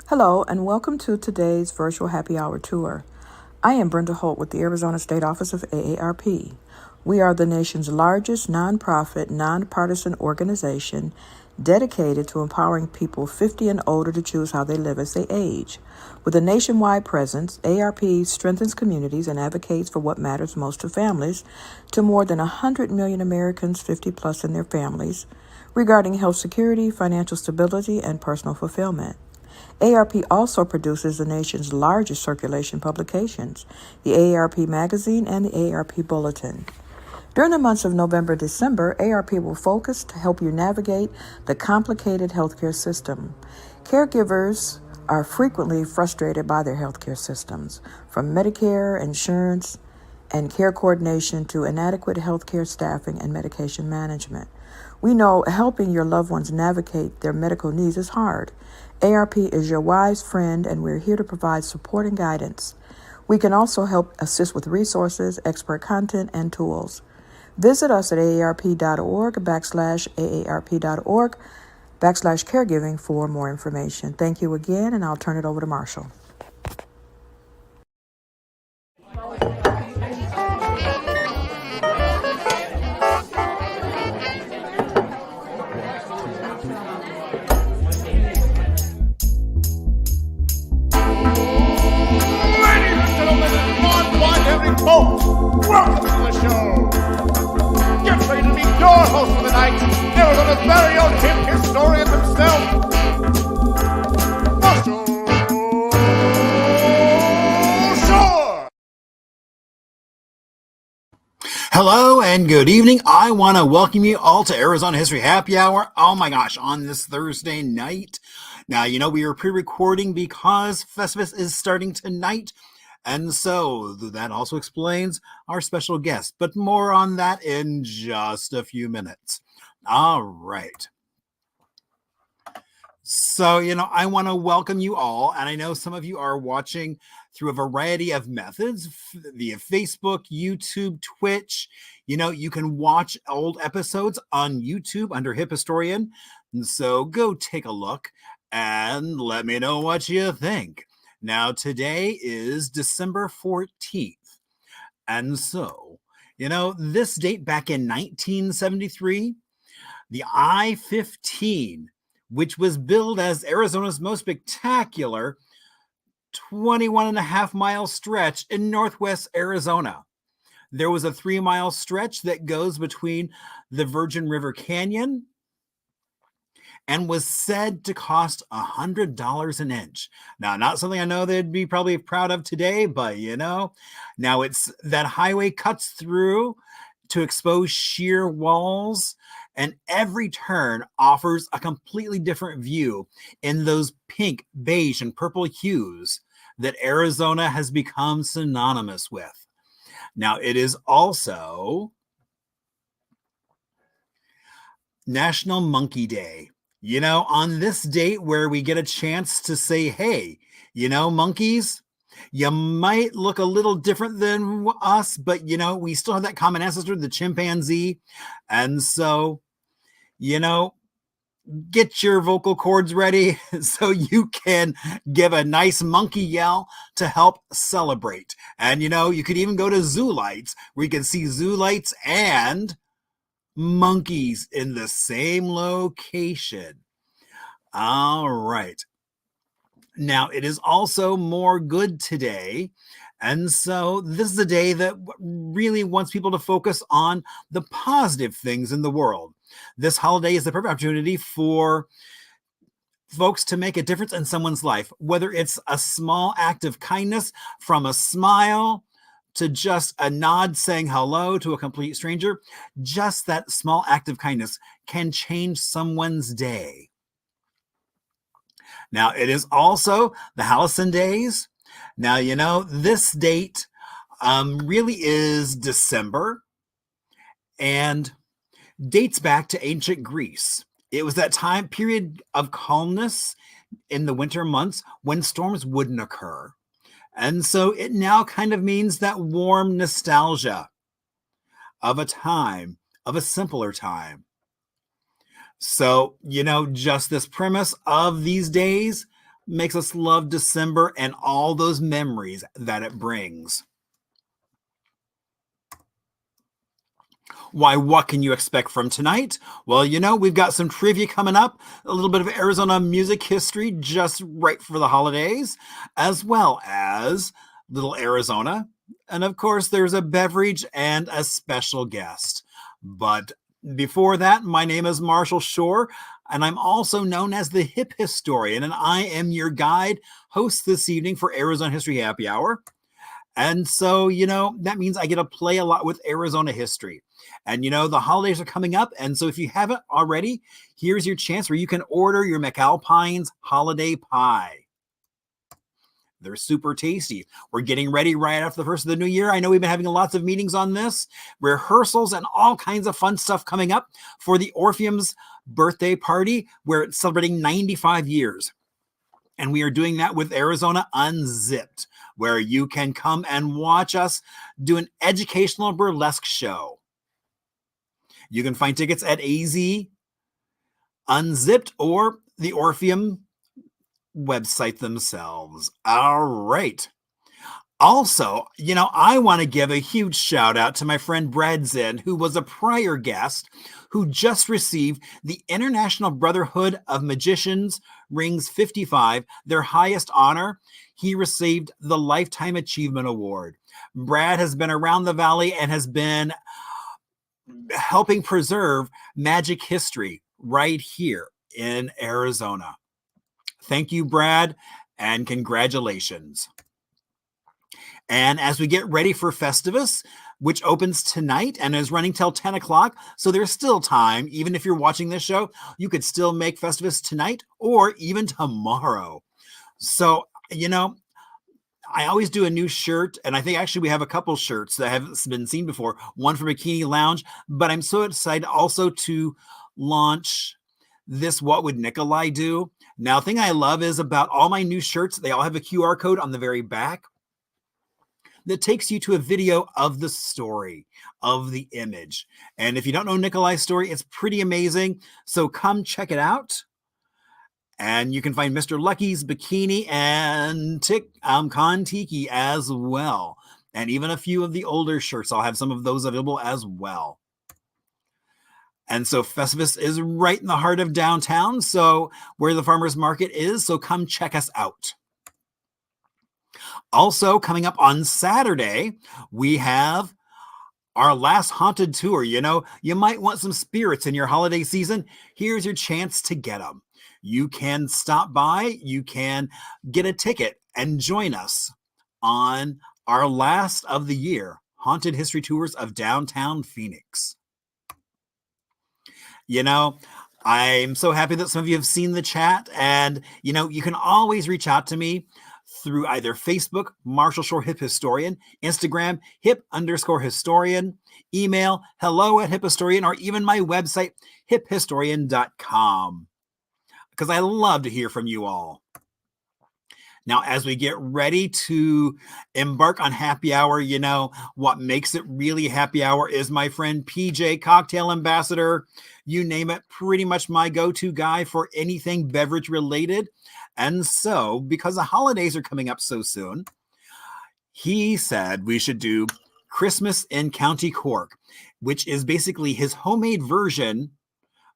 Hello, and welcome to today's virtual happy hour tour. I am Brenda Holt with the Arizona State Office of AARP. We are the nation's largest nonprofit, nonpartisan organization dedicated to empowering people 50 and older to choose how they live as they age. With a nationwide presence, AARP strengthens communities and advocates for what matters most to families, to more than 100 million Americans 50 plus and their families, regarding health security, financial stability, and personal fulfillment. AARP also produces the nation's largest circulation publications, the AARP Magazine and the AARP Bulletin. During the months of November and December, AARP will focus to help you navigate the complicated healthcare system. Caregivers are frequently frustrated by their healthcare systems, from Medicare, insurance, and care coordination to inadequate healthcare staffing and medication management. We know helping your loved ones navigate their medical needs is hard. AARP is your wise friend, and we're here to provide support and guidance. We can also help assist with resources, expert content, and tools. Visit us at aarp.org/caregiving for more information. Thank you again, and I'll turn it over to Marshall. Folks, welcome to the show. Get ready to meet your host for the night, Arizona's very own hip historian himself, Marshall Shore. Hello and good evening. I want to welcome you all to Arizona History Happy Hour. Oh my gosh, on this Thursday night. Now, we are pre-recording because Festivus is starting tonight. And so that also explains our special guest, but more on that in just a few minutes. All right. So, I want to welcome you all. And I know some of you are watching through a variety of methods via Facebook, YouTube, Twitch. You can watch old episodes on YouTube under Hip Historian. And so go take a look and let me know what you think. Now, today is December 14th. And so, this date back in 1973, the I-15, which was billed as Arizona's most spectacular 21.5-mile stretch in Northwest Arizona. There was a 3-mile stretch that goes between the Virgin River Canyon and was said to cost $100 an inch. Now, not something I know they'd be probably proud of today, but now it's that highway cuts through to expose sheer walls, and every turn offers a completely different view in those pink, beige, and purple hues that Arizona has become synonymous with. Now, it is also National Monkey Day. On this date where we get a chance to say, hey, monkeys, you might look a little different than us, but, we still have that common ancestor, the chimpanzee. And so, get your vocal cords ready so you can give a nice monkey yell to help celebrate. And, you could even go to zoo lights where you can see zoo lights and monkeys in the same location. All right. Now, it is also More Good today. And so this is a day that really wants people to focus on the positive things in the world. This holiday is the perfect opportunity for folks to make a difference in someone's life, whether it's a small act of kindness from a smile to just a nod saying hello to a complete stranger. Just that small act of kindness can change someone's day. Now, it is also the Halcyon Days. Now, this date really is December and dates back to ancient Greece. It was that time period of calmness in the winter months when storms wouldn't occur. And so it now kind of means that warm nostalgia of a time, of a simpler time. So, just this premise of these days makes us love December and all those memories that it brings. Why, what can you expect from tonight? Well, we've got some trivia coming up, a little bit of Arizona music history just right for the holidays, as well as Little Arizona. And of course, there's a beverage and a special guest. But before that, my name is Marshall Shore, and I'm also known as the Hip Historian, and I am your guide host this evening for Arizona History Happy Hour. And so, that means I get to play a lot with Arizona history. And, the holidays are coming up. And so if you haven't already, here's your chance where you can order your McAlpine's Holiday Pie. They're super tasty. We're getting ready right after the first of the new year. I know we've been having lots of meetings on this, rehearsals, and all kinds of fun stuff coming up for the Orpheum's birthday party, where it's celebrating 95 years. And we are doing that with Arizona Unzipped, where you can come and watch us do an educational burlesque show. You can find tickets at AZ Unzipped or the Orpheum website themselves. All right. Also, I want to give a huge shout out to my friend Brad Zinn, who was a prior guest who just received the International Brotherhood of Magicians Rings 55, their highest honor. He received the Lifetime Achievement Award. Brad has been around the valley and has been helping preserve magic history right here in Arizona. Thank you, Brad, and congratulations. And as we get ready for Festivus, which opens tonight and is running till 10 o'clock, so there's still time. Even if you're watching this show, you could still make Festivus tonight or even tomorrow. So, I always do a new shirt, and I think actually we have a couple shirts that have been seen before, one for Bikini Lounge, but I'm so excited also to launch this What Would Nikolai Do? Now, the thing I love is about all my new shirts, they all have a QR code on the very back that takes you to a video of the story, of the image. And if you don't know Nikolai's story, it's pretty amazing. So come check it out. And you can find Mr. Lucky's bikini and Kon-Tiki as well. And even a few of the older shirts. I'll have some of those available as well. And so Festivus is right in the heart of downtown, so where the farmers market is. So come check us out. Also, coming up on Saturday, we have our last haunted tour. You might want some spirits in your holiday season. Here's your chance to get them. You can stop by, you can get a ticket and join us on our last of the year Haunted History Tours of Downtown Phoenix. I'm so happy that some of you have seen the chat, and you can always reach out to me through either Facebook, Marshall Shore Hip Historian, Instagram, hip_historian, email, hello@hiphistorian, or even my website, hiphistorian.com. Because I love to hear from you all. Now, as we get ready to embark on happy hour, what makes it really happy hour is my friend PJ, Cocktail Ambassador. You name it, pretty much my go-to guy for anything beverage related. And so, because the holidays are coming up so soon, he said we should do Christmas in County Cork, which is basically his homemade version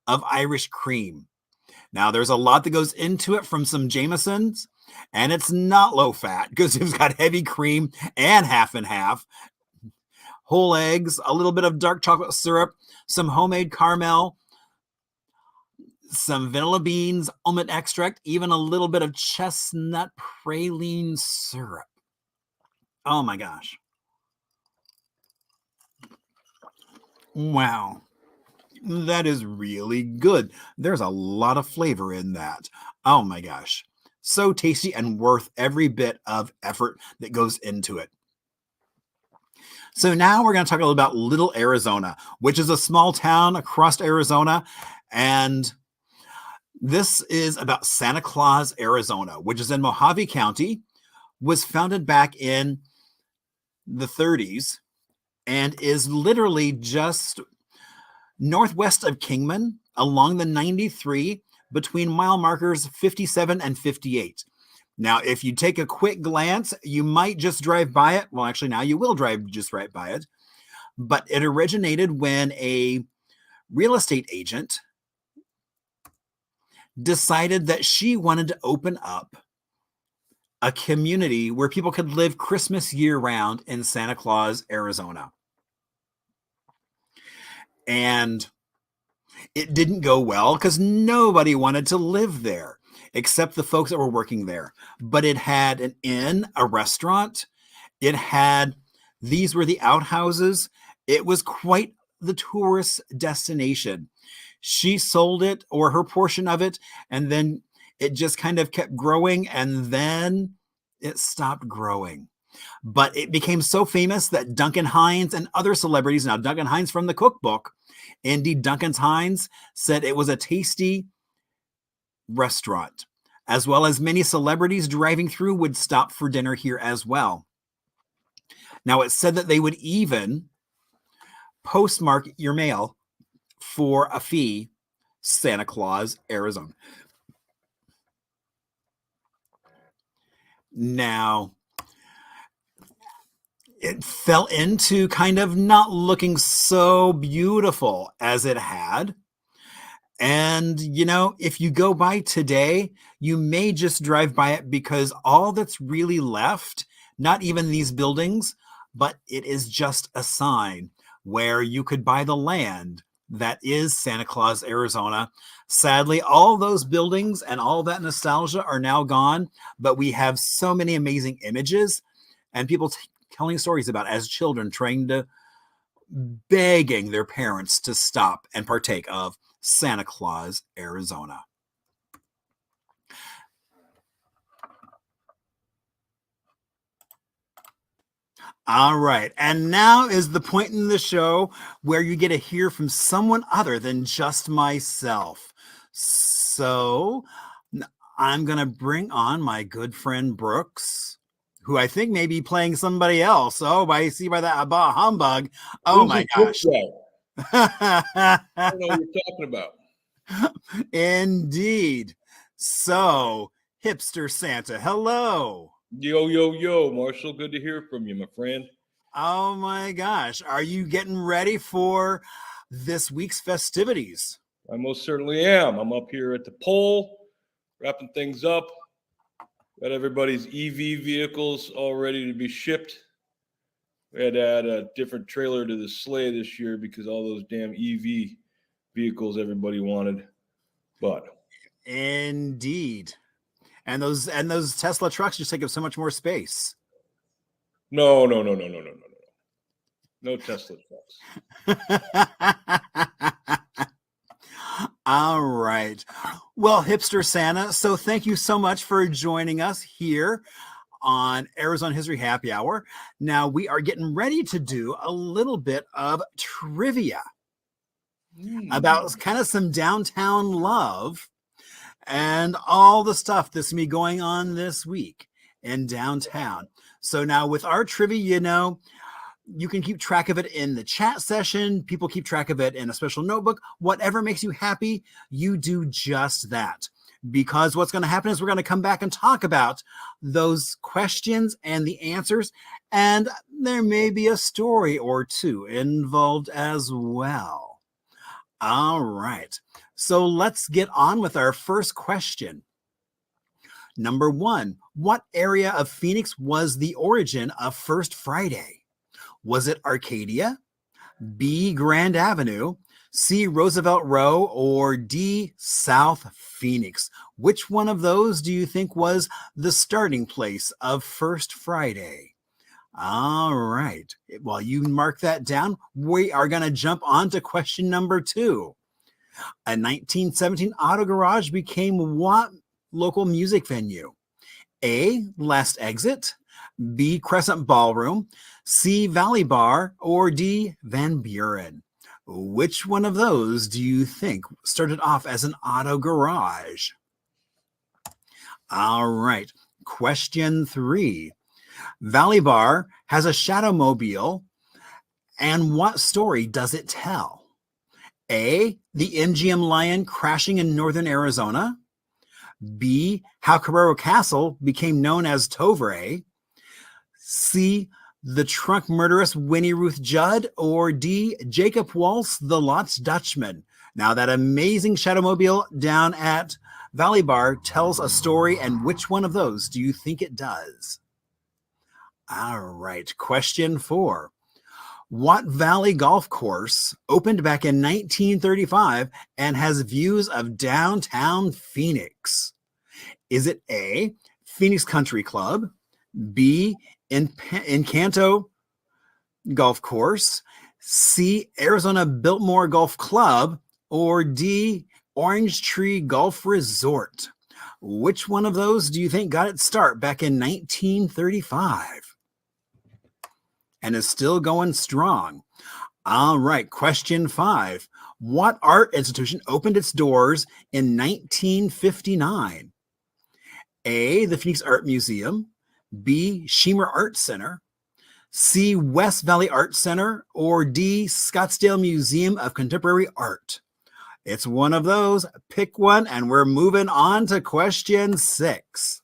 of Irish cream. Now, there's a lot that goes into it from some Jamesons, and it's not low fat because it's got heavy cream and half and half, whole eggs, a little bit of dark chocolate syrup, some homemade caramel, some vanilla beans, almond extract, even a little bit of chestnut praline syrup. Oh my gosh. Wow. That is really good. There's a lot of flavor in that. Oh my gosh. So tasty and worth every bit of effort that goes into it. So now we're going to talk a little about Little Arizona, which is a small town across Arizona. And this is about Santa Claus, Arizona, which is in Mojave County, was founded back in the 30s and is literally just northwest of Kingman along the 93 between mile markers 57 and 58. Now, if you take a quick glance, you might just drive by it. Well, actually, now you will drive just right by it. But it originated when a real estate agent decided that she wanted to open up a community where people could live Christmas year-round in Santa Claus, Arizona. And it didn't go well because nobody wanted to live there except the folks that were working there. But it had an inn, a restaurant. These were the outhouses. It was quite the tourist destination. She sold it, or her portion of it, and then it just kind of kept growing, and then it stopped growing. But it became so famous that Duncan Hines and other celebrities, now Duncan Hines from the cookbook, indeed Duncan Hines said it was a tasty restaurant, as well as many celebrities driving through would stop for dinner here as well. Now, it's said that they would even postmark your mail for a fee, Santa Claus, Arizona. Now, it fell into kind of not looking so beautiful as it had. And, you know, if you go by today, you may just drive by it because all that's really left, not even these buildings, but it is just a sign where you could buy the land that is Santa Claus, Arizona. Sadly, all those buildings and all that nostalgia are now gone, but we have so many amazing images and people telling stories about as children begging their parents to stop and partake of Santa Claus, Arizona. All right. And now is the point in the show where you get to hear from someone other than just myself. So I'm going to bring on my good friend Brooks, who I think may be playing somebody else. Oh, I see by that humbug. Oh, my gosh. I don't know what you're talking about. Indeed. So, Hipster Santa, hello. Yo, Marshall. Good to hear from you, my friend. Oh my gosh. Are you getting ready for this week's festivities? I most certainly am. I'm up here at the pole, wrapping things up. Got everybody's EV vehicles all ready to be shipped. We had to add a different trailer to the sleigh this year because all those damn EV vehicles everybody wanted. But Indeed. And those Tesla trucks just take up so much more space. No Tesla trucks. All right. Well, Hipster Santa, so thank you so much for joining us here on Arizona History Happy Hour. Now we are getting ready to do a little bit of trivia about kind of some downtown love and all the stuff that's going to be going on this week in downtown. So now with our trivia, you know, you can keep track of it in the chat session. People keep track of it in a special notebook. Whatever makes you happy, you do just that. Because what's going to happen is we're going to come back and talk about those questions and the answers. And there may be a story or two involved as well. All right. So let's get on with our first question. Number 1, what area of Phoenix was the origin of First Friday? Was it Arcadia, B, Grand Avenue, C, Roosevelt Row, or D, South Phoenix? Which one of those do you think was the starting place of First Friday? All right. While you mark that down, we are going to jump on to question number 2. A 1917 auto garage became what local music venue? A, Last Exit, B, Crescent Ballroom, C, Valley Bar, or D, Van Buren? Which one of those do you think started off as an auto garage? All right. Question 3. Valley Bar has a shadow mobile, and what story does it tell? A, the MGM Lion crashing in northern Arizona, B, how Carrero Castle became known as Tovray, C, the trunk murderess Winnie Ruth Judd, or D, Jacob Waltz, the Lot's Dutchman. Now, that amazing Shadowmobile down at Valley Bar tells a story, and which one of those do you think it does? All right, question 4. What Valley Golf Course opened back in 1935 and has views of downtown Phoenix? Is it A, Phoenix Country Club, B, Encanto Golf Course, C, Arizona Biltmore Golf Club, or D, Orange Tree Golf Resort? Which one of those do you think got its start back in 1935 and is still going strong? All right, question 5. What art institution opened its doors in 1959? A, the Phoenix Art Museum, B, Shemer Art Center, C, West Valley Art Center, or D, Scottsdale Museum of Contemporary Art? It's one of those. Pick one, and we're moving on to question 6.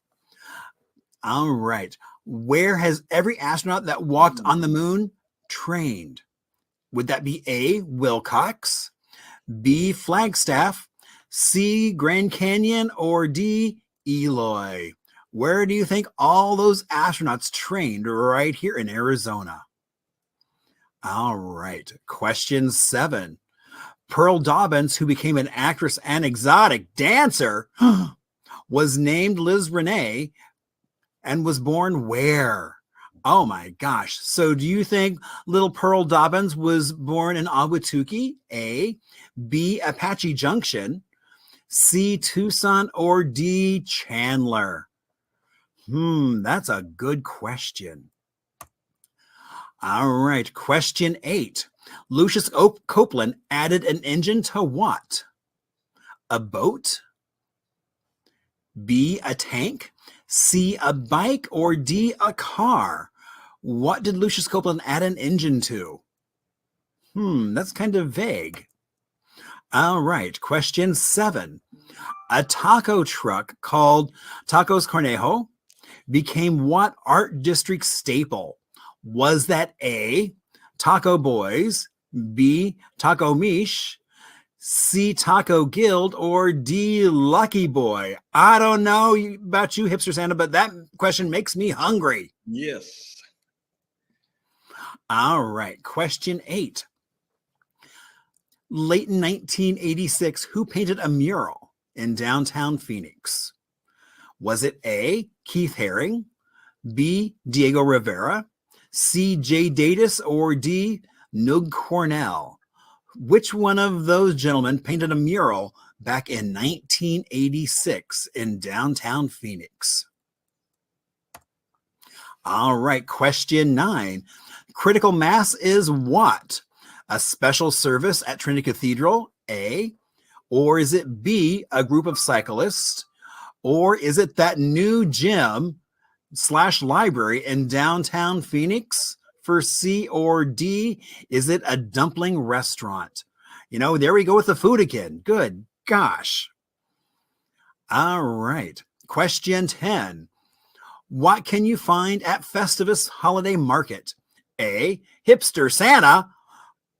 All right. Where has every astronaut that walked on the moon trained? Would that be A, Wilcox, B, Flagstaff, C, Grand Canyon, or D, Eloy? Where do you think all those astronauts trained right here in Arizona? All right. Question 7. Pearl Dobbins, who became an actress and exotic dancer, was named Liz Renee and was born where? Oh my gosh. So do you think little Pearl Dobbins was born in Ahwatukee? A, B, Apache Junction, C, Tucson, or D, Chandler? That's a good question. All right, question 8. Lucius Copeland added an engine to what? A boat, B, a tank, C, a bike, or D, a car? What did Lucius Copeland add an engine to? That's kind of vague. All right, question 7. A taco truck called Tacos Cornejo became what art district staple? Was that A, Taco Boys, B, Taco Mish, C, Taco Guild, or D, Lucky Boy? I don't know about you, Hipster Santa, but that question makes me hungry. Yes. All right, question 8. Late in 1986, who painted a mural in downtown Phoenix? Was it A, Keith Haring, B, Diego Rivera, C, Jay Datis, or D, Nug Cornell? Which one of those gentlemen painted a mural back in 1986 in downtown Phoenix? All right, question 9. Critical Mass is what? A special service at Trinity Cathedral, A, or is it B, a group of cyclists, or is it that new gym / library in downtown Phoenix? For C or D, is it a dumpling restaurant? There we go with the food again. Good gosh. All right. Question 10. What can you find at Phoestivus Holiday Market? A, Hipster Santa.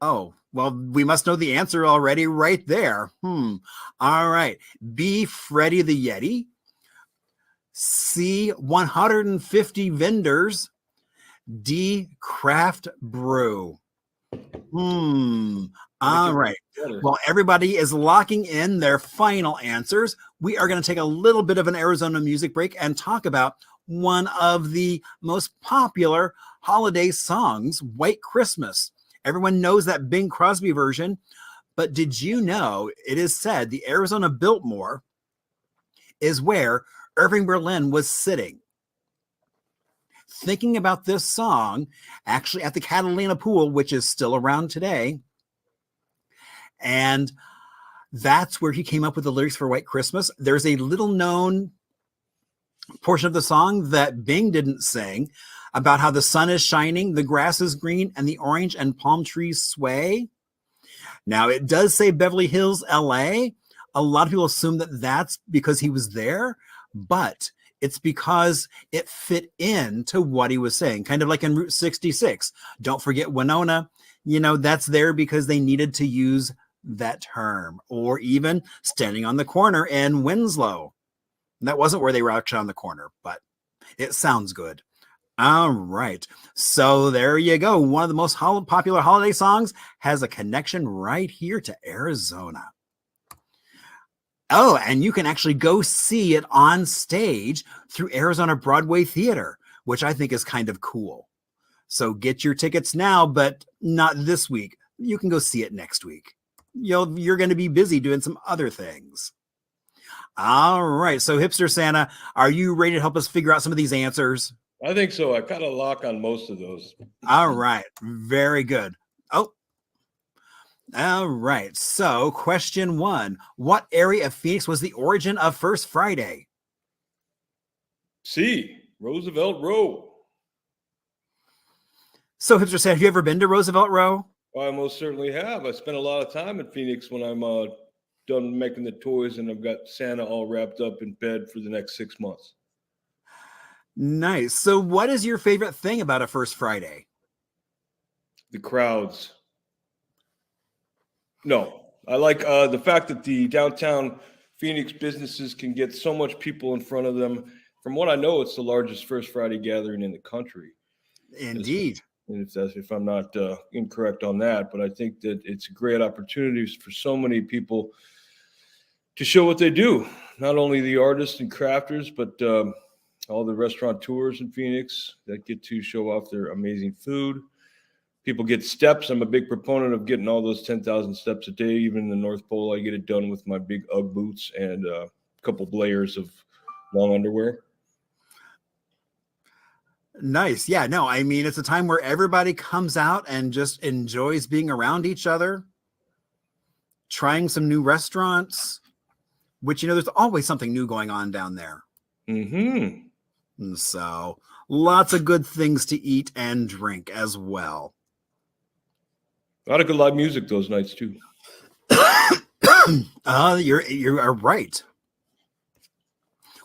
Oh, well, we must know the answer already right there. All right. B, Freddy the Yeti. C, 150 vendors. D, craft brew. All right. Well, everybody is locking in their final answers. We are going to take a little bit of an Arizona music break and talk about one of the most popular holiday songs, White Christmas. Everyone knows that Bing Crosby version, but did you know it is said the Arizona Biltmore is where Irving Berlin was sitting, thinking about this song, actually at the Catalina Pool, which is still around today. And that's where he came up with the lyrics for White Christmas. There's a little known portion of the song that Bing didn't sing about how the sun is shining, the grass is green, and the orange and palm trees sway. Now, it does say Beverly Hills, LA a lot of people assume that that's because he was there, but it's because it fit into what he was saying, kind of like in Route 66. Don't forget Winona, that's there because they needed to use that term, or even standing on the corner in Winslow. That wasn't where they were actually on the corner, but it sounds good. All right. So there you go. One of the most popular holiday songs has a connection right here to Arizona. Oh, and you can actually go see it on stage through Arizona Broadway Theater, which I think is kind of cool. So get your tickets now, but not this week. You can go see it next week. You're going to be busy doing some other things. All right. So Hipster Santa, are you ready to help us figure out some of these answers? I think so. I got a lock on most of those. All right. Very good. Oh, all right. So question 1, what area of Phoenix was the origin of First Friday? C, Roosevelt Row. So Hipster Santa, have you ever been to Roosevelt Row? I most certainly have. I spent a lot of time in Phoenix when I'm done making the toys, and I've got Santa all wrapped up in bed for the next 6 months. Nice. So what is your favorite thing about a First Friday? The crowds. No, I like the fact that the downtown Phoenix businesses can get so much people in front of them. From what I know, it's the largest First Friday gathering in the country. Indeed. If I'm not incorrect on that, but I think that it's a great opportunity for so many people to show what they do. Not only the artists and crafters, but all the restaurateurs in Phoenix that get to show off their amazing food. People get steps. I'm a big proponent of getting all those 10,000 steps a day. Even in the North Pole, I get it done with my big Ugg boots and a couple layers of long underwear. Nice. Yeah, no, I mean, it's a time where everybody comes out and just enjoys being around each other, trying some new restaurants, which, there's always something new going on down there. Mm-hmm. And so lots of good things to eat and drink as well. A lot of good live music those nights too. You're right.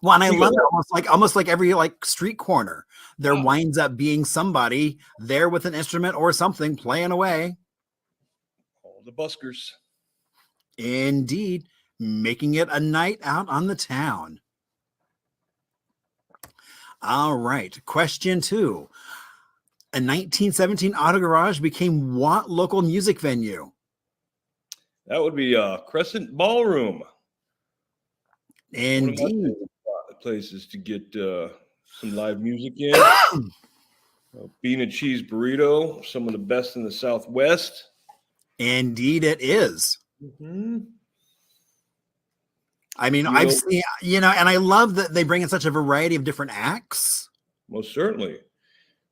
Well, and I love it almost like every street corner, there winds up being somebody there with an instrument or something playing away. All the buskers. Indeed, making it a night out on the town. All right. Question 2. A 1917 auto garage became what local music venue? That would be Crescent Ballroom. Indeed. Places to get some live music in. Bean and cheese burrito, some of the best in the Southwest. Indeed, it is. Mm-hmm. I mean, I've seen, and I love that they bring in such a variety of different acts. Most certainly.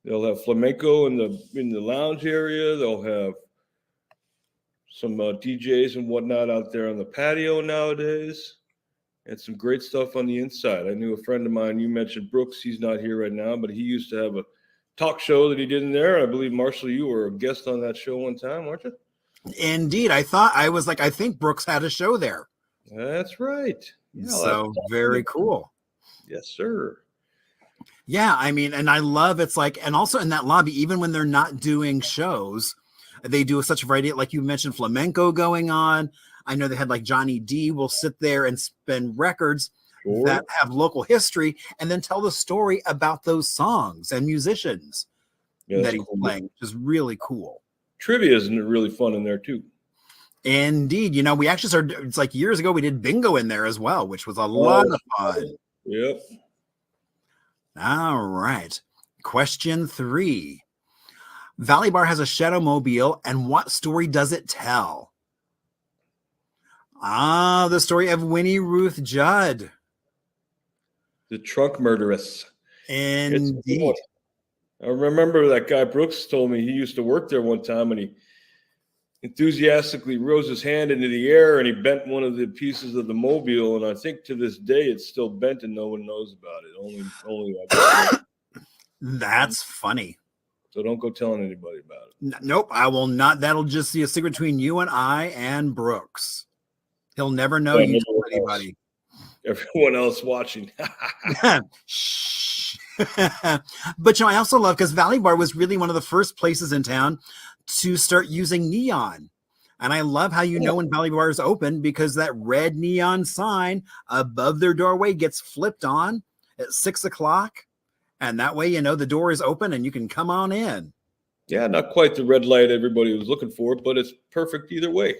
They'll have flamenco in the lounge area. They'll have some DJs and whatnot out there on the patio nowadays. And some great stuff on the inside. I knew a friend of mine, you mentioned Brooks, he's not here right now, but he used to have a talk show that he did in there. I believe, Marshall, you were a guest on that show one time, weren't you? Indeed. I think Brooks had a show there. That's right. Yeah, so very cool. Yes, sir. Yeah, I mean, and I love and also in that lobby, even when they're not doing shows, they do such a variety, like you mentioned, flamenco going on. I know they had Johnny D will sit there and spin records that have local history and then tell the story about those songs and musicians that he's playing, which is really cool. Trivia isn't really fun in there too. Indeed. We actually started, it's years ago, we did bingo in there as well, which was a lot of fun. Yep. All right. Question 3. Valley Bar has a Shadow Mobile, and what story does it tell? The story of Winnie Ruth Judd. The trunk murderess. Indeed. I remember that guy Brooks told me he used to work there one time, and he enthusiastically rose his hand into the air and he bent one of the pieces of the mobile. And I think to this day it's still bent and no one knows about it. Only I That's funny. So don't go telling anybody about it. Nope, I will not. That'll just be a secret between you and I and Brooks. He'll never know you told anybody. Everyone else watching. Shh. But I also love, because Valley Bar was really one of the first places in town to start using neon. And I love how when Valley Bar is open, because that red neon sign above their doorway gets flipped on at 6 o'clock. And that way, the door is open and you can come on in. Yeah, not quite the red light everybody was looking for, but it's perfect either way.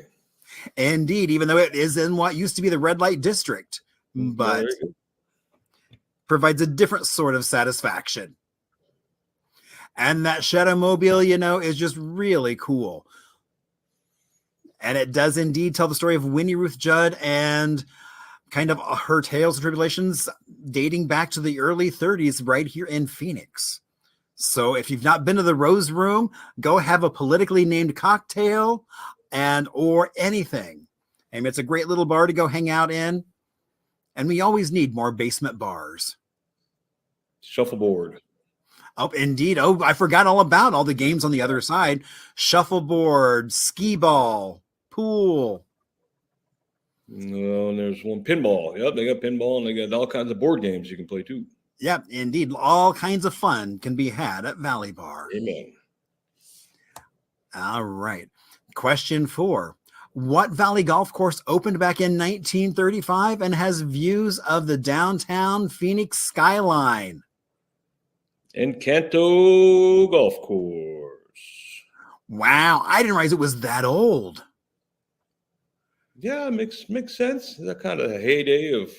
Indeed, even though it is in what used to be the red light district, but provides a different sort of satisfaction. And that Shadowmobile, is just really cool. And it does indeed tell the story of Winnie Ruth Judd and kind of her tales and tribulations dating back to the early 30s right here in Phoenix. So if you've not been to the Rose Room, go have a politically named cocktail or anything. And it's a great little bar to go hang out in. And we always need more basement bars. Shuffleboard. Oh, indeed. Oh, I forgot all about all the games on the other side. Shuffleboard, skee ball, pool. No, and there's one pinball. Yep, they got pinball, and they got all kinds of board games you can play too. Yep, indeed. All kinds of fun can be had at Valley Bar. Amen. All right. Question 4. What Valley Golf Course opened back in 1935 and has views of the downtown Phoenix skyline? Encanto Golf Course. Wow, I didn't realize it was that old. Yeah, makes sense. That kind of heyday of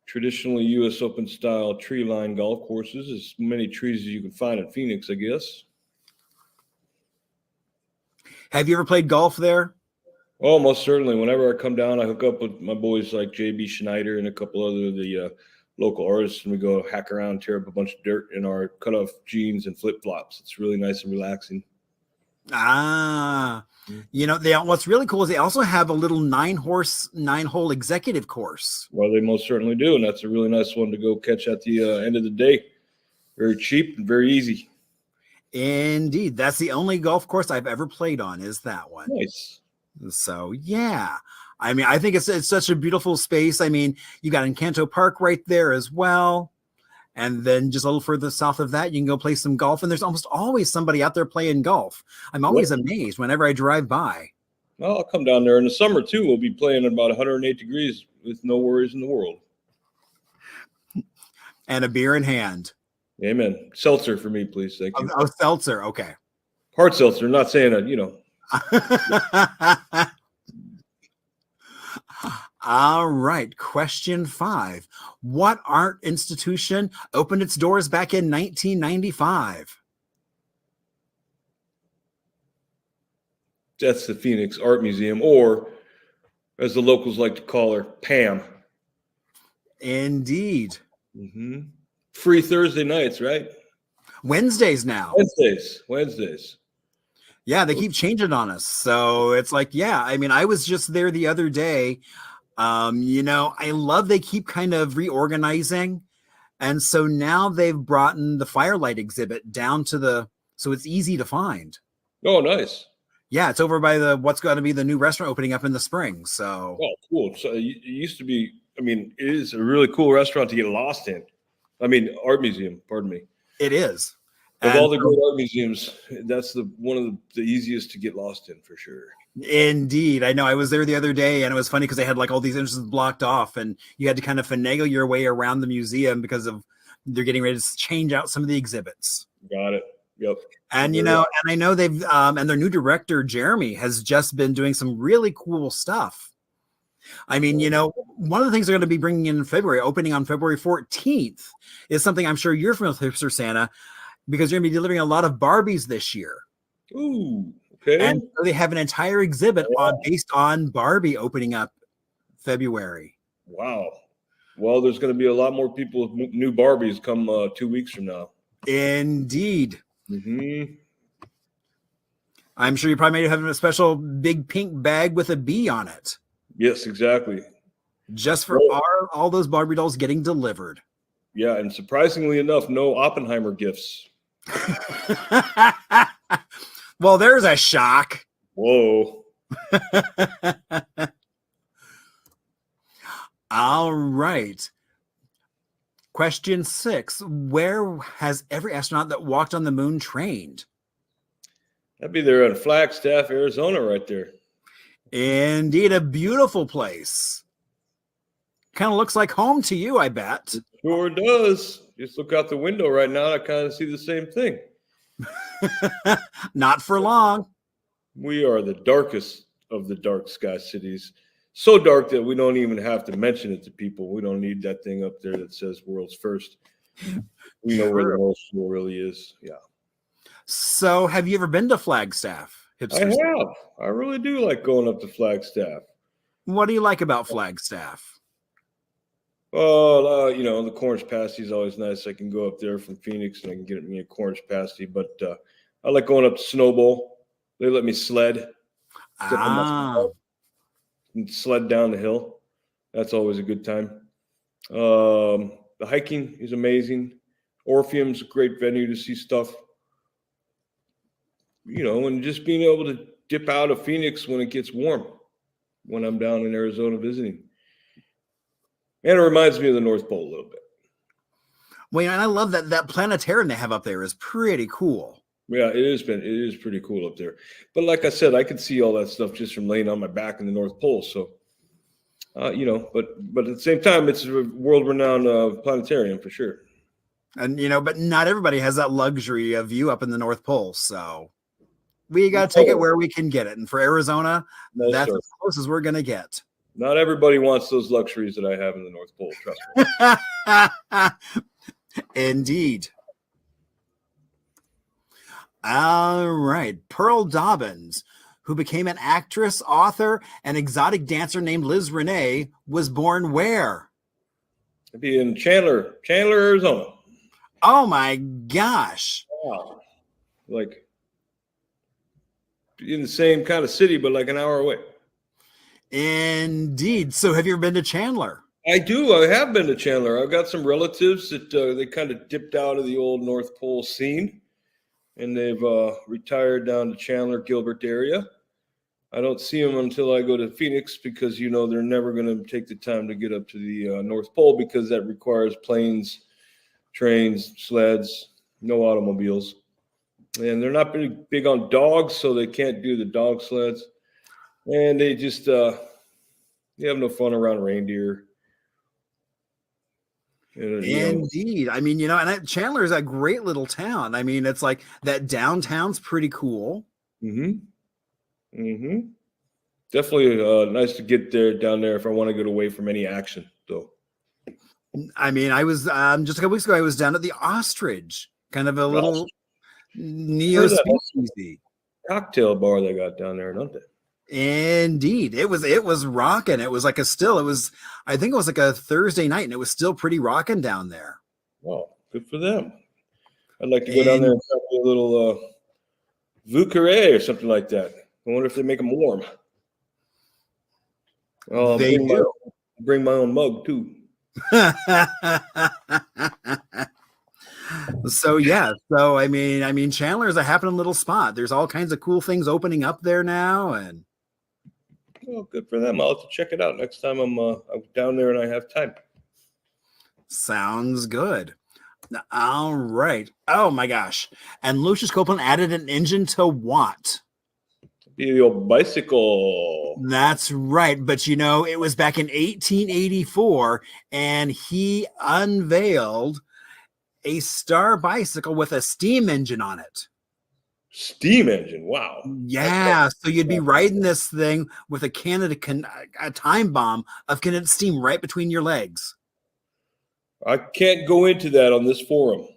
traditionally U.S. Open style tree line golf courses. As many trees as you can find in Phoenix, I guess. Have you ever played golf there? Oh, most certainly. Whenever I come down, I hook up with my boys like J.B. Schneider and a couple other of the local artists, and we go hack around, tear up a bunch of dirt in our cutoff jeans and flip-flops. It's really nice and relaxing. What's really cool is they also have a little 9-hole executive course. Well, they most certainly do, and that's a really nice one to go catch at the end of the day. Very cheap and very easy. Indeed. That's the only golf course I've ever played on, is that one. Nice. So, yeah. I mean, I think it's such a beautiful space. I mean, you got Encanto Park right there as well. And then just a little further south of that, you can go play some golf. And there's almost always somebody out there playing golf. I'm always amazed whenever I drive by. Well, I'll come down there in the summer, too. We'll be playing at about 108 degrees with no worries in the world. And a beer in hand. Amen. Seltzer for me, please. Thank you. Oh, seltzer. Okay. Hard seltzer. Not saying that, All right. Question 5. What art institution opened its doors back in 1995? That's the Phoenix Art Museum, or as the locals like to call her, Pam. Indeed. Mm-hmm. Free Thursday nights, right? Wednesdays now. Wednesdays. Yeah, they keep changing on us. So it's like, yeah, I mean, I was just there the other day. I love they keep kind of reorganizing. And so now they've brought in the Firelight exhibit down to so it's easy to find. Oh, nice. Yeah, it's over by what's going to be the new restaurant opening up in the spring. So, oh, cool. So it used to be, it is a really cool restaurant to get lost in. Art museum, pardon me. It is. Of all the great art museums, that's one of the easiest to get lost in for sure. Indeed. I know. I was there the other day, and it was funny because they had like all these entrances blocked off, and you had to kind of finagle your way around the museum because they're getting ready to change out some of the exhibits. Got it. Yep. And, and I know they've, and their new director, Jeremy, has just been doing some really cool stuff. I mean, one of the things they're going to be bringing in February, opening on February 14th, is something I'm sure you're familiar with, Hipster Santa, because you're going to be delivering a lot of Barbies this year. Ooh, okay. And so they have an entire exhibit based on Barbie opening up February. Wow. Well, there's going to be a lot more people with new Barbies come 2 weeks from now. Indeed. Mm-hmm. I'm sure you probably may have a special big pink bag with a bee on it. Yes, exactly. Just for all those Barbie dolls getting delivered. Yeah, and surprisingly enough, no Oppenheimer gifts. Well, there's a shock. Whoa. All right. Question 6. Where has every astronaut that walked on the moon trained? That'd be there in Flagstaff, Arizona, right there. Indeed, a beautiful place. Kind of looks like home to you, I bet. It sure does. Just look out the window right now. I kind of see the same thing. Not for long. We are the darkest of the dark sky cities. So dark that we don't even have to mention it to people. We don't need that thing up there that says world's first. We know where the North Pole really is. Yeah. So, have you ever been to Flagstaff? I have. I really do like going up to Flagstaff. What do you like about Flagstaff? Well, the cornice pasty is always nice. I can go up there from Phoenix and I can get me a cornice pasty. But I like going up to Snowball. They let me sled. And sled down the hill. That's always a good time. The hiking is amazing. Orpheum's a great venue to see stuff. And just being able to dip out of Phoenix when it gets warm, when I'm down in Arizona visiting. And it reminds me of the North Pole a little bit. Well, and I love that planetarium they have up there is pretty cool. Yeah, it is pretty cool up there. But like I said, I could see all that stuff just from laying on my back in the North Pole. So, but at the same time, it's a world-renowned planetarium for sure. And, but not everybody has that luxury of view up in the North Pole. So we got to take it where we can get it. And for Arizona, that's as close as we're going to get. Not everybody wants those luxuries that I have in the North Pole, trust me. Indeed. All right. Pearl Dobbins, who became an actress, author, and exotic dancer named Liz Renee, was born where? It'd be in Chandler, Arizona. Oh my gosh. Wow. Like in the same kind of city, but like an hour away. Indeed. So have you ever been to Chandler? I do. I have been to Chandler. I've got some relatives that they kind of dipped out of the old North Pole scene, and they've retired down to Chandler, Gilbert area. I don't see them until I go to Phoenix because, they're never going to take the time to get up to the North Pole because that requires planes, trains, sleds, no automobiles. And they're not really big on dogs, so they can't do the dog sleds. And they just they have no fun around reindeer. Indeed. I mean, and Chandler is a great little town. I mean, it's like that downtown's pretty cool. Mm-hmm. Mm-hmm. Definitely nice to get down there if I want to get away from any action, though. I mean, I was just a couple weeks ago, I was down at the Ostrich, kind of a little neo-speakeasy cocktail bar they got down there, don't they? Indeed. It was rocking. It was like I think it was like a Thursday night and it was still pretty rocking down there. Well, good for them. I'd like to go down there and try a little Vucare or something like that. I wonder if they make them warm. They do. Bring my own mug too. So I mean Chandler is a happening little spot. There's all kinds of cool things opening up there now, and well, good for them. I'll have to check it out next time I'm down there and I have time. Sounds good. All right. Oh my gosh. And Lucius Copeland added an engine to what? The old bicycle. That's right. But it was back in 1884 and he unveiled a Star bicycle with a steam engine on it. Steam engine. Wow. Yeah. So you'd be riding this thing with a time bomb of kinetic steam right between your legs. I can't go into that on this forum.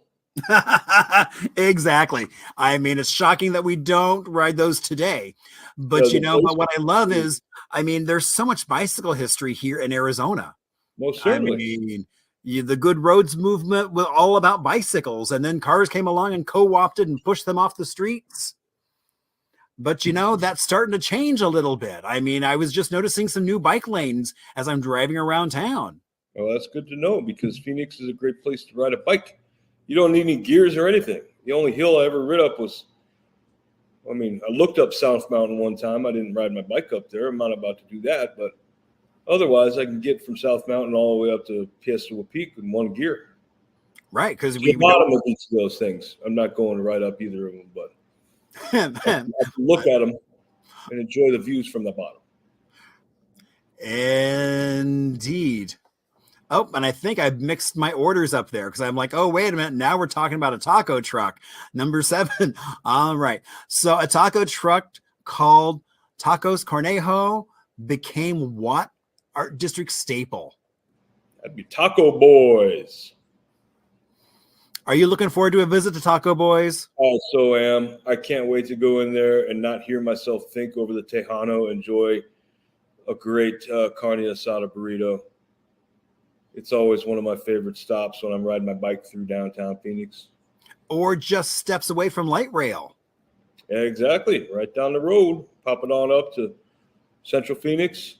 Exactly. I mean, it's shocking that we don't ride those today. But but what I love is, there's so much bicycle history here in Arizona. Most certainly. The Good Roads movement was all about bicycles, and then cars came along and co-opted and pushed them off the streets. But that's starting to change a little bit. I was just noticing some new bike lanes as I'm driving around town. Well, that's good to know because Phoenix is a great place to ride a bike. You don't need any gears or anything. The only hill I ever rid up was, I looked up South Mountain one time. I didn't ride my bike up there. I'm not about to do that, but Otherwise, I can get from South Mountain all the way up to Phoestivus Peak in one gear. Right, because The bottom of each of those things. I'm not going right up either of them, but I can look at them and enjoy the views from the bottom. Indeed. Oh, and I think I've mixed my orders up there because I'm like, oh, wait a minute. Now we're talking about a taco truck. Number 7. All right. So a taco truck called Tacos Cornejo became what art district staple? That'd be Taco Boys. Are you looking forward to a visit to Taco Boys? I so am. I can't wait to go in there and not hear myself think over the Tejano. Enjoy a great carne asada burrito. It's always one of my favorite stops when I'm riding my bike through downtown Phoenix. Or just steps away from light rail? Yeah, exactly. Right down the road. Pop it on up to Central Phoenix.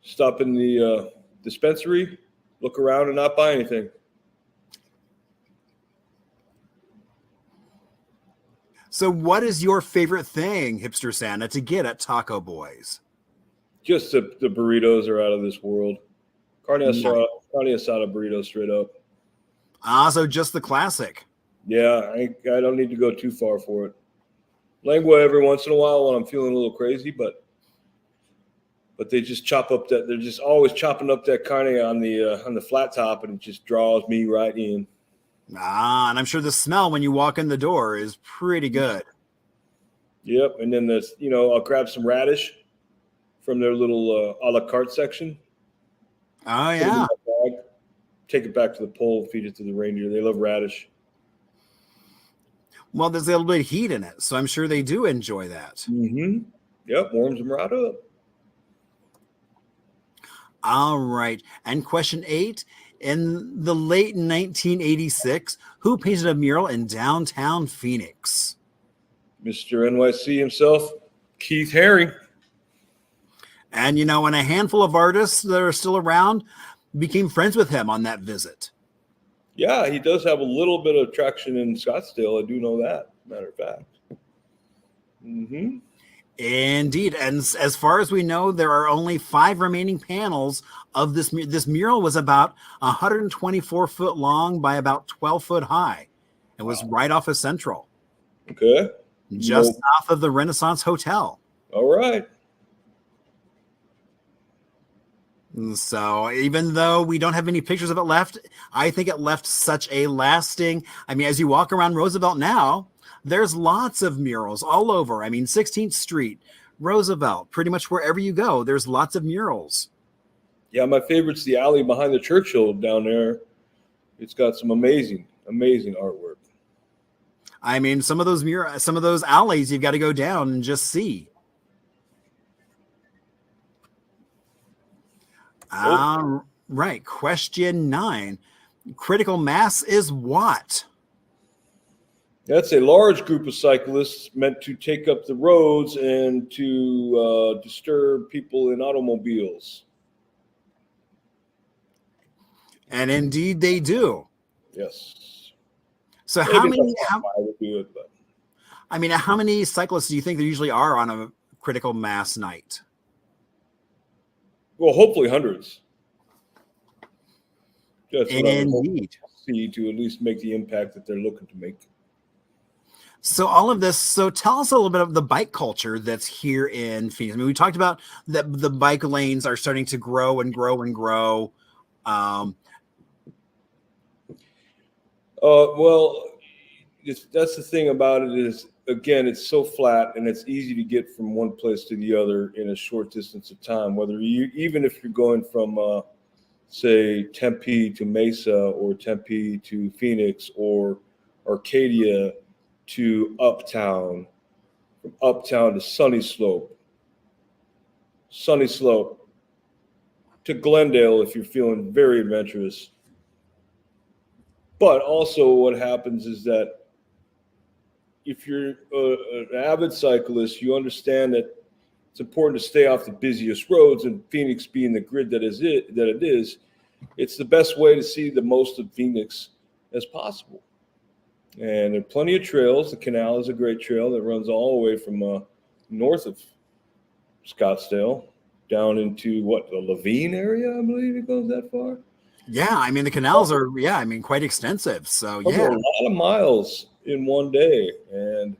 Stop in the dispensary. Look around and not buy anything. So what is your favorite thing, Hipster Santa, to get at Taco Boys? Just the burritos are out of this world. Carne asada burrito straight up. So just the classic. Yeah, I don't need to go too far for it. Lengua every once in a while when I'm feeling a little crazy, but they just chop up that. They're just always chopping up that carne on the flat top, and it just draws me right in. And I'm sure the smell when you walk in the door is pretty good. Yep, and then I'll grab some radish from their little a la carte section. Oh yeah. Take it back to the pole, feed it to the reindeer. They love radish. Well, there's a little bit of heat in it, so I'm sure they do enjoy that. Mm-hmm. Yep, warms them right up. All right. And question 8, in the late 1986, who painted a mural in downtown Phoenix? Mr. NYC himself, Keith Haring. And, and a handful of artists that are still around became friends with him on that visit. Yeah, he does have a little bit of traction in Scottsdale. I do know that, matter of fact. Mm-hmm. Indeed. And as far as we know, there are only 5 remaining panels of this. This mural was about 124 foot long by about 12 foot high. It was right off of Central. Okay. Just south of the Renaissance Hotel. All right. So even though we don't have any pictures of it left, I think it left such a lasting, as you walk around Roosevelt now, there's lots of murals all over. 16th Street, Roosevelt, pretty much wherever you go, there's lots of murals. Yeah, my favorite's the alley behind the Churchill down there. It's got some amazing, amazing artwork. Some of those alleys you've got to go down and just see. Right. Question 9. Critical mass is what? That's a large group of cyclists meant to take up the roads and to disturb people in automobiles. And indeed they do. Yes. So how many cyclists do you think there usually are on a critical mass night? Well, hopefully hundreds. That's what indeed. See to at least make the impact that they're looking to make. So all of this, so tell us a little bit of the bike culture that's here in Phoenix. We talked about that the bike lanes are starting to grow and grow and grow. Well, that's the thing about it is, again, it's so flat and it's easy to get from one place to the other in a short distance of time. Even if you're going from, say, Tempe to Mesa or Tempe to Phoenix or Arcadia to Uptown, from Uptown to Sunny Slope to Glendale if you're feeling very adventurous. But also what happens is that if you're an avid cyclist, you understand that it's important to stay off the busiest roads, and Phoenix being the grid that it is, it's the best way to see the most of Phoenix as possible. And there are plenty of trails. The canal is a great trail that runs all the way from north of Scottsdale down into the Laveen area, I believe it goes that far. Yeah, I mean the canals are quite extensive. So yeah, A lot of miles in one day. And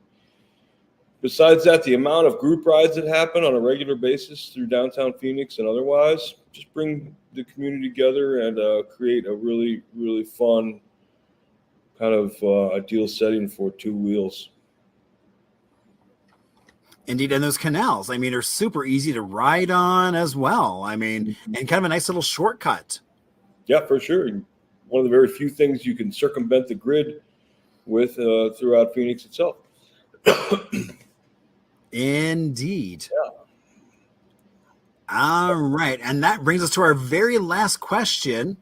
besides that, the amount of group rides that happen on a regular basis through downtown Phoenix and otherwise just bring the community together and create a really, really fun kind of ideal setting for two wheels. Indeed, and those canals, I mean, are super easy to ride on as well. I mean, and kind of a nice little shortcut. Yeah, for sure. One of the very few things you can circumvent the grid with throughout Phoenix itself. Indeed. Yeah. All right, and that brings us to our very last question.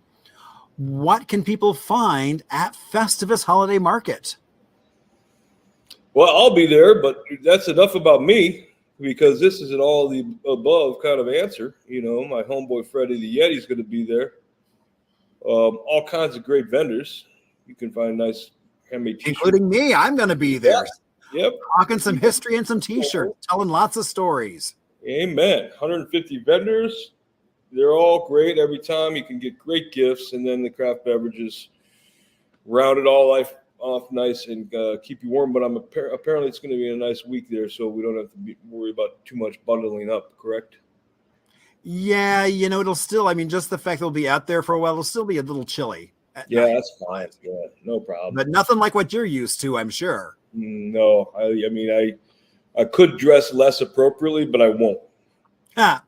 What can people find at Phoestivus Holiday Market? Well, I'll be there, but that's enough about me because this is an all the above kind of answer. You know, my homeboy Freddie the Yeti's going to be there. All kinds of great vendors. You can find nice handmade t-shirts. Including me. I'm going to be there. Yep. Talking some history and some t-shirts, telling lots of stories. Amen. 150 vendors. They're all great every time. You can get great gifts, and then the craft beverages round it all off nice and keep you warm. But apparently it's going to be a nice week there, so we don't have to worry about too much bundling up, correct? Yeah, you know, it'll still, I mean, just the fact it'll be out there for a while, it'll still be a little chilly. Yeah, that's fine. Yeah, no problem. But nothing like what you're used to, I'm sure. No, I mean, I could dress less appropriately, but I won't. Ah,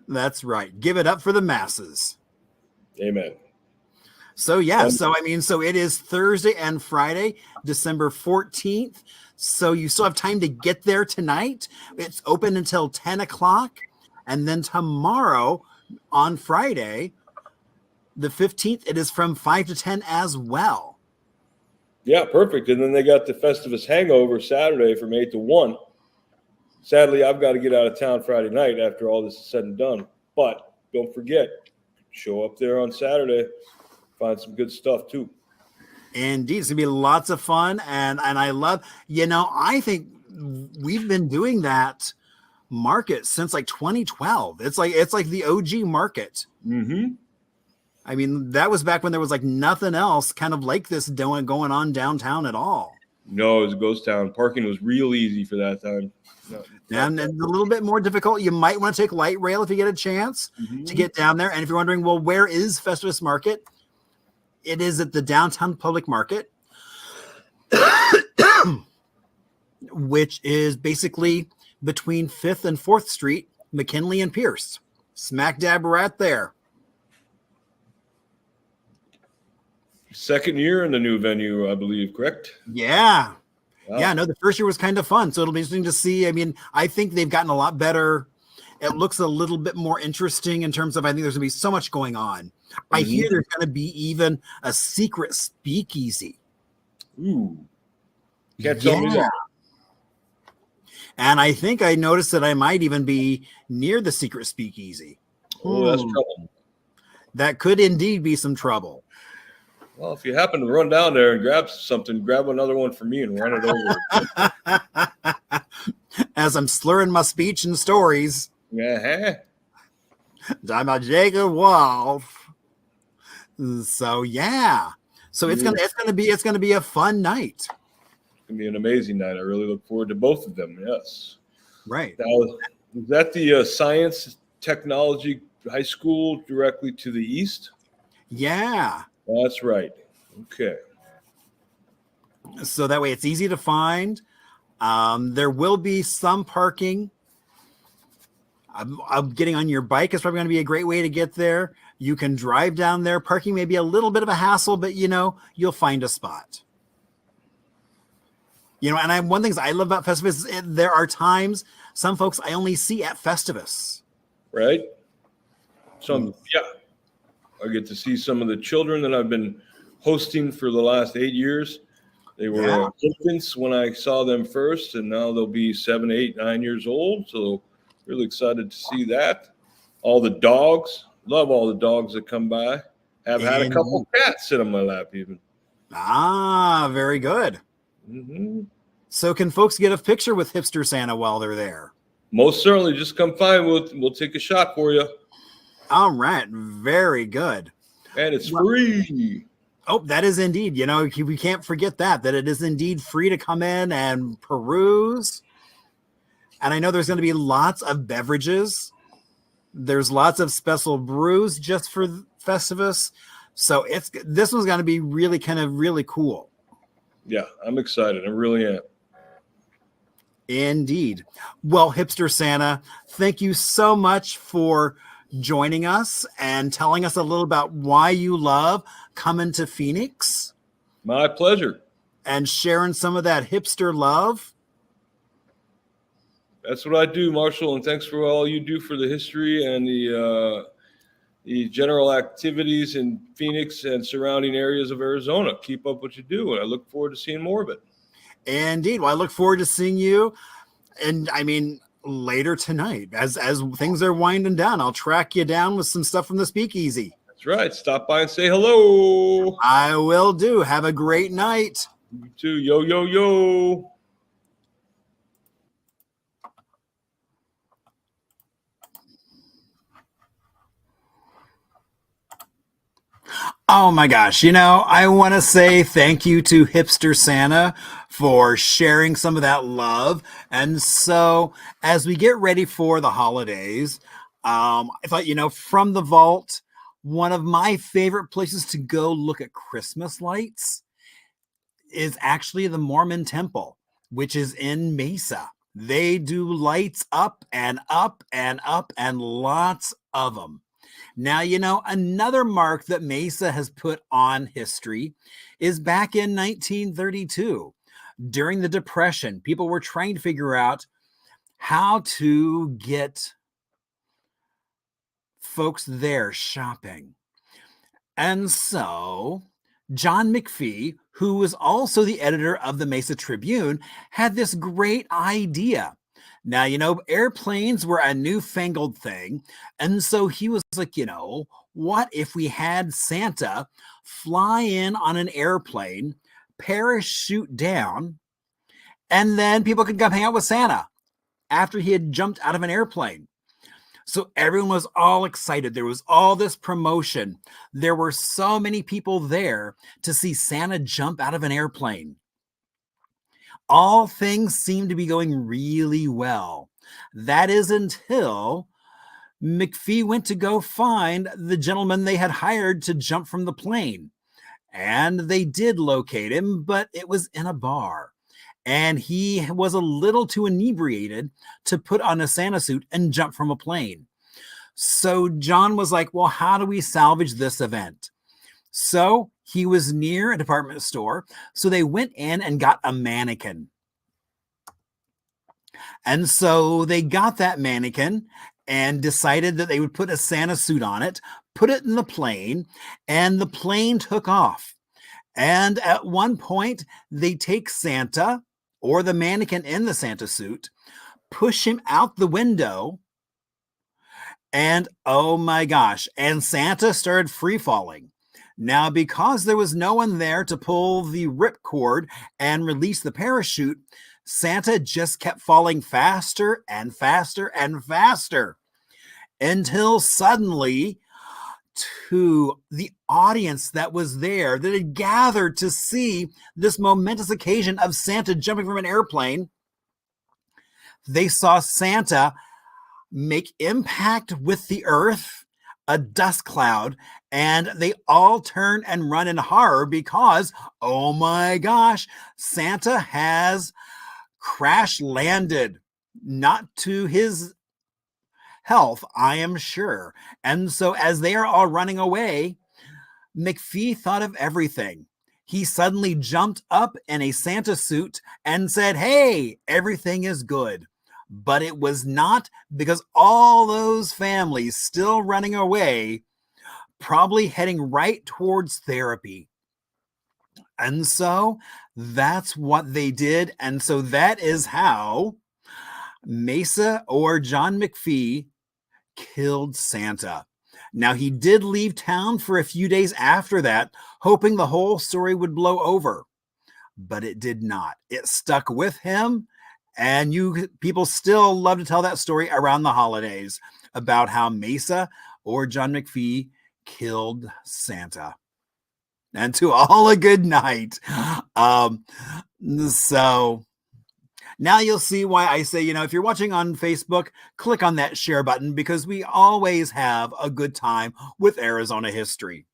that's right. Give it up for the masses. Amen. So, yeah. So it is Thursday and Friday, December 14th. So you still have time to get there tonight. It's open until 10 o'clock. And then tomorrow on Friday, the 15th, it is from 5 to 10 as well. Yeah, perfect. And then they got the Festivus Hangover Saturday from 8 to 1. Sadly, I've got to get out of town Friday night after all this is said and done. But don't forget, show up there on Saturday. Find some good stuff, too. Indeed. It's going to be lots of fun. And I love, you know, I think we've been doing that market since like 2012. It's like the OG market. Mm-hmm. I mean, that was back when there was like nothing else kind of like this going on downtown at all. No, it was a ghost town. Parking was real easy for that time. And a little bit more difficult. You might want to take light rail if you get a chance to get down there. And if you're wondering, well, where is Phoestivus Market? It is at the downtown public market, which is basically between 5th and 4th Street, McKinley and Pierce. Smack dab right there. Second year in the new venue, I believe, correct? Yeah. Wow. Yeah, no, the first year was kind of fun. So it'll be interesting to see. I mean, I think they've gotten a lot better. It looks a little bit more interesting in terms of, I think there's going to be so much going on. I hear there's going to be even a secret speakeasy. Ooh. Can't tell me that. And I think I noticed that I might even be near the secret speakeasy. Oh, that's trouble. That could indeed be some trouble. Well, if you happen to run down there and grab something, grab another one for me and run it over. As I'm slurring my speech and stories. Yeah. I'm a Jacob Wolf. So yeah. So it's gonna be a fun night. It's gonna be an amazing night. I really look forward to both of them. Yes. Right. Now, is that the Science Technology High School directly to the east? Yeah. That's right. Okay. So that way it's easy to find. There will be some parking. I'm getting on your bike is probably going to be a great way to get there. You can drive down there. Parking may be a little bit of a hassle, but you know, you'll find a spot. You know, and one thing I love about Festivus is there are times some folks I only see at Festivus. Right. Yeah. I get to see some of the children that I've been hosting for the last 8 years. They were infants when I saw them first, and now they'll be 7, 8, 9 years old. So really excited to see that. All the dogs, love all the dogs that come by. Have had a couple cats sit on my lap even. Ah, very good. Mm-hmm. So can folks get a picture with Hipster Santa while they're there? Most certainly. Just come find. We'll take a shot for you. All right. Very good. And it's free. Oh, that is indeed. You know, we can't forget that it is indeed free to come in and peruse. And I know there's going to be lots of beverages. There's lots of special brews just for Festivus. So this one's going to be really really cool. Yeah, I'm excited. I really am. Indeed. Well, Hipster Santa, thank you so much for joining us and telling us a little about why you love coming to Phoenix. My pleasure. And sharing some of that hipster love. That's what I do, Marshall, and thanks for all you do for the history and the general activities in Phoenix and surrounding areas of Arizona. Keep up what you do, and I look forward to seeing more of it. Indeed. Well, I look forward to seeing you, and I mean later tonight as things are winding down. I'll track you down with some stuff from the Speakeasy. That's right. Stop by and say hello. I will do. Have a great night. You too. Yo, yo, yo. Oh my gosh. You know, I want to say thank you to Hipster Santa for sharing some of that love. And so as we get ready for the holidays, I thought, you know, from the vault, one of my favorite places to go look at Christmas lights is actually the Mormon Temple, which is in Mesa. They do lights up and up and up and lots of them. Now, you know, another mark that Mesa has put on history is back in 1932. During the Depression, people were trying to figure out how to get folks there shopping. And so John McPhee, who was also the editor of the Mesa Tribune, had this great idea. Now, you know, airplanes were a newfangled thing. And so he was like, you know, what if we had Santa fly in on an airplane, parachute down, and then people could come hang out with Santa after he had jumped out of an airplane? So everyone was all excited. There was all this promotion. There were so many people there to see Santa jump out of an airplane. All things seemed to be going really well. That is until McPhee went to go find the gentleman they had hired to jump from the plane. And they did locate him, but it was in a bar. And he was a little too inebriated to put on a Santa suit and jump from a plane. So John was like, well, how do we salvage this event? So he was near a department store. So they went in and got a mannequin. And so they got that mannequin and decided that they would put a Santa suit on it, put it in the plane, and the plane took off. And at one point, they take Santa, or the mannequin in the Santa suit, push him out the window, and oh my gosh, and Santa started free falling. Now, because there was no one there to pull the ripcord and release the parachute, Santa just kept falling faster and faster and faster until suddenly, to the audience that was there, that had gathered to see this momentous occasion of Santa jumping from an airplane, they saw Santa make impact with the earth, a dust cloud, and they all turn and run in horror because, oh my gosh, Santa has crash landed, not to his health, I am sure. And so as they are all running away, McPhee thought of everything. He suddenly jumped up in a Santa suit and said, hey, everything is good. But it was not, because all those families still running away, probably heading right towards therapy. And so that's what they did. And so that is how Mesa, or John McPhee, killed Santa. Now, he did leave town for a few days after that, hoping the whole story would blow over. But it did not. It stuck with him. And you people still love to tell that story around the holidays about how Mesa or John McPhee killed Santa. And to all a good night. So now you'll see why I say, if you're watching on Facebook, click on that share button, because we always have a good time with Arizona history.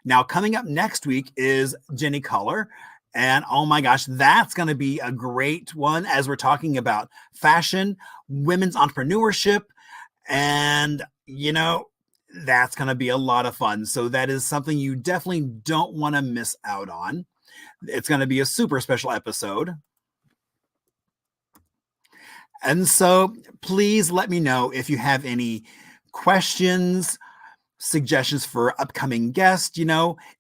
Now, coming up next week is Jenny Culler. And oh my gosh, that's going to be a great one, as we're talking about fashion, women's entrepreneurship, and, that's going to be a lot of fun. So that is something you definitely don't want to miss out on. It's going to be a super special episode. And so please let me know if you have any questions, suggestions for upcoming guests.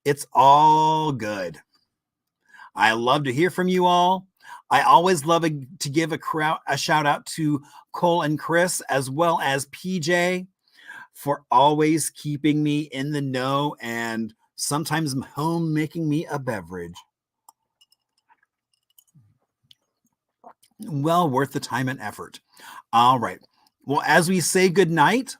It's all good. I love to hear from you all. I always love to give a shout out to Cole and Chris, as well as PJ, for always keeping me in the know and sometimes home making me a beverage. Well worth the time and effort. All right. Well, as we say goodnight,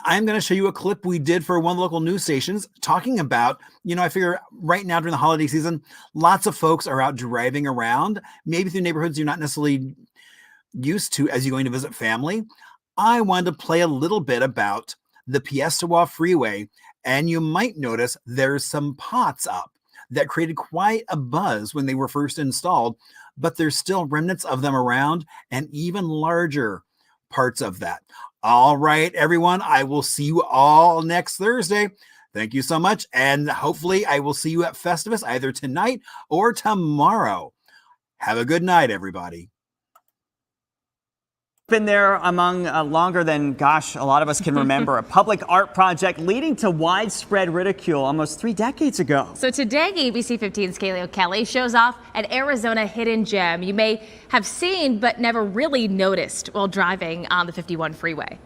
I'm going to show you a clip we did for one of the local news stations talking about, I figure right now during the holiday season, lots of folks are out driving around, maybe through neighborhoods you're not necessarily used to as you're going to visit family. I wanted to play a little bit about the Phoestivus Freeway, and you might notice there's some pots up that created quite a buzz when they were first installed, but there's still remnants of them around, and even larger parts of that. All right, everyone, I will see you all next Thursday. Thank you so much, and hopefully I will see you at Festivus either tonight or tomorrow. Have a good night, everybody. Been there among longer than, a lot of us can remember. A public art project leading to widespread ridicule almost 3 decades ago. So today, ABC 15's Kaleo Kelly shows off an Arizona hidden gem you may have seen but never really noticed while driving on the 51 freeway.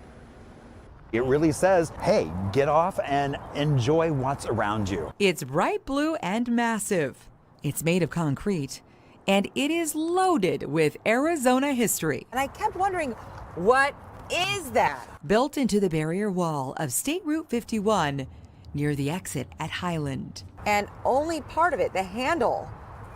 It really says, hey, get off and enjoy what's around you. It's bright blue and massive. It's made of concrete, and it is loaded with Arizona history. And I kept wondering, what is that? Built into the barrier wall of State Route 51 near the exit at Highland. And only part of it, the handle,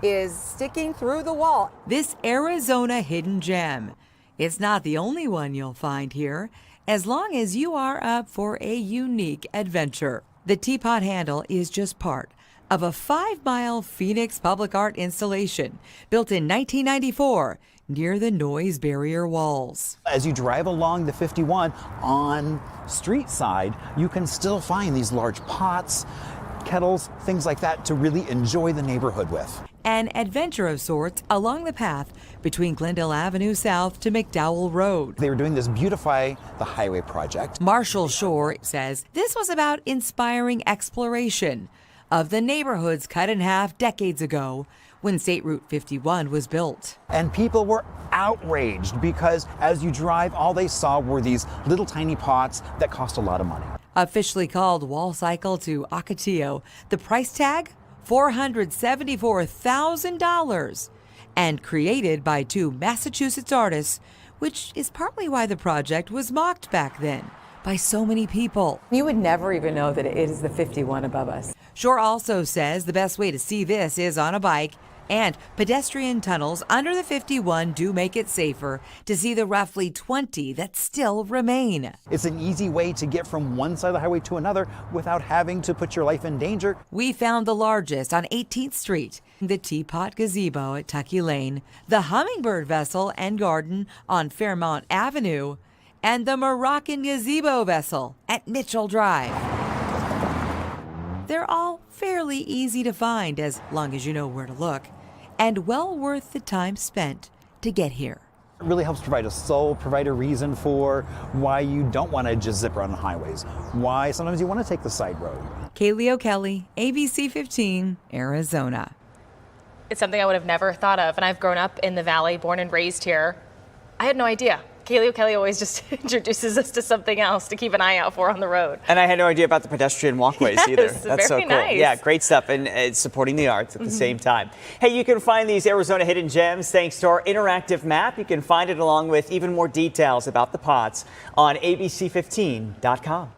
is sticking through the wall. This Arizona hidden gem. It's not the only one you'll find here, as long as you are up for a unique adventure. The teapot handle is just part of a 5-mile Phoenix public art installation built in 1994 near the noise barrier walls. As you drive along the 51 on street side, you can still find these large pots, kettles, things like that to really enjoy the neighborhood with. An adventure of sorts along the path between Glendale Avenue South to McDowell Road. They were doing this Beautify the Highway project. Marshall Shore says this was about inspiring exploration of the neighborhoods cut in half decades ago when State Route 51 was built. And people were outraged because as you drive, all they saw were these little tiny pots that cost a lot of money. Officially called Wall Cycle to Ocotillo, the price tag, $474,000, and created by 2 Massachusetts artists, which is partly why the project was mocked back then by so many people. You would never even know that it is the 51 above us. Shore also says the best way to see this is on a bike, and pedestrian tunnels under the 51 do make it safer to see the roughly 20 that still remain. It's an easy way to get from one side of the highway to another without having to put your life in danger. We found the largest on 18th Street, the Teapot Gazebo at Tucky Lane, the Hummingbird Vessel and Garden on Fairmount Avenue, and the Moroccan Gazebo Vessel at Mitchell Drive. They're all fairly easy to find as long as you know where to look, and well worth the time spent to get here. It really helps provide a reason for why you don't want to just zip around the highways, why sometimes you want to take the side road. Kaleo Kelly, ABC 15, Arizona. It's something I would have never thought of, and I've grown up in the Valley, born and raised here. I had no idea. Kaleo Kelly always just introduces us to something else to keep an eye out for on the road. And I had no idea about the pedestrian walkways either. That's so very cool. nice. Yeah, great stuff. And it's supporting the arts at the same time. Hey, you can find these Arizona hidden gems thanks to our interactive map. You can find it along with even more details about the pots on abc15.com.